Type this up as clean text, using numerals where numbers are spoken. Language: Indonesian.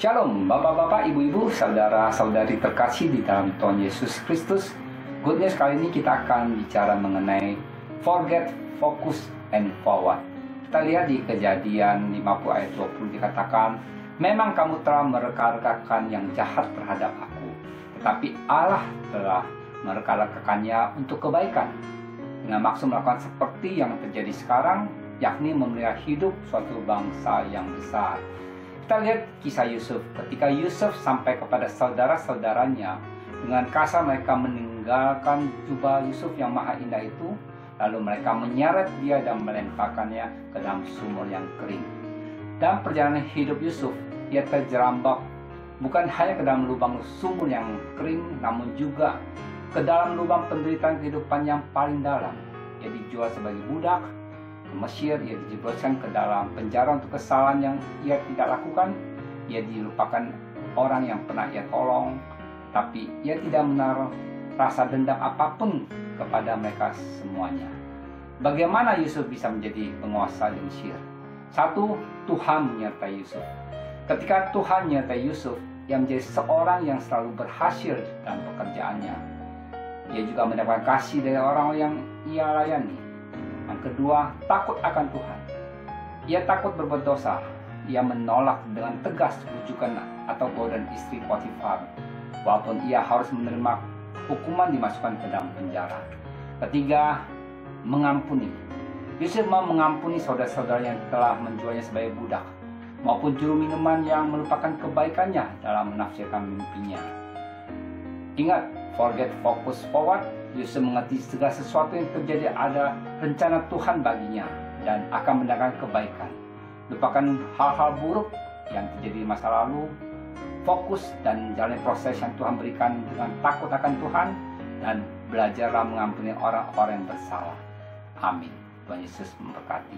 Shalom Bapak-bapak, Ibu-ibu, saudara-saudari terkasih di dalam Tuhan Yesus Kristus. Good news kali ini kita akan bicara mengenai forget, focus, and forward. Kita lihat di Kejadian 50 ayat 20 dikatakan, memang kamu telah mereka-rekakan yang jahat terhadap aku, tetapi Allah telah mereka-rekakannya untuk kebaikan, dengan maksud melakukan seperti yang terjadi sekarang, yakni memelihara hidup suatu bangsa yang besar. Kita lihat kisah Yusuf. Ketika Yusuf sampai kepada saudara-saudaranya, dengan kasar mereka meninggalkan jubah Yusuf yang maha indah itu, lalu mereka menyeret dia dan melemparkannya ke dalam sumur yang kering. Dalam perjalanan hidup Yusuf, ia terjerambab bukan hanya ke dalam lubang sumur yang kering, namun juga ke dalam lubang penderitaan kehidupan yang paling dalam. Ia dijual sebagai budak ke Mesir, ia dijebloskan ke dalam penjara untuk kesalahan yang ia tidak lakukan. Ia dilupakan orang yang pernah ia tolong, tapi ia tidak menaruh rasa dendam apapun kepada mereka semuanya. Bagaimana Yusuf bisa menjadi penguasa di Mesir? Satu, Tuhan menyertai Yusuf. Ketika Tuhan menyertai Yusuf, ia menjadi seorang yang selalu berhasil dalam pekerjaannya. Ia juga mendapatkan kasih dari orang yang ia layani. Yang kedua, takut akan Tuhan. Ia takut berbuat dosa. Ia menolak dengan tegas rujukan atau godaan istri Potifar, walaupun ia harus menerima hukuman dimasukkan ke dalam penjara. Ketiga, mengampuni. Yusuf mau mengampuni saudara-saudaranya yang telah menjualnya sebagai budak, maupun juru minuman yang melupakan kebaikannya dalam menafsirkan mimpinya. Ingat, forget, focus, forward. Yusuf mengerti segala sesuatu yang terjadi ada rencana Tuhan baginya dan akan mendatangkan kebaikan. Lupakan hal-hal buruk yang terjadi di masa lalu. Fokus dan jalani proses yang Tuhan berikan dengan takut akan Tuhan, dan belajarlah mengampuni orang-orang yang bersalah. Amin. Tuhan Yesus memberkati.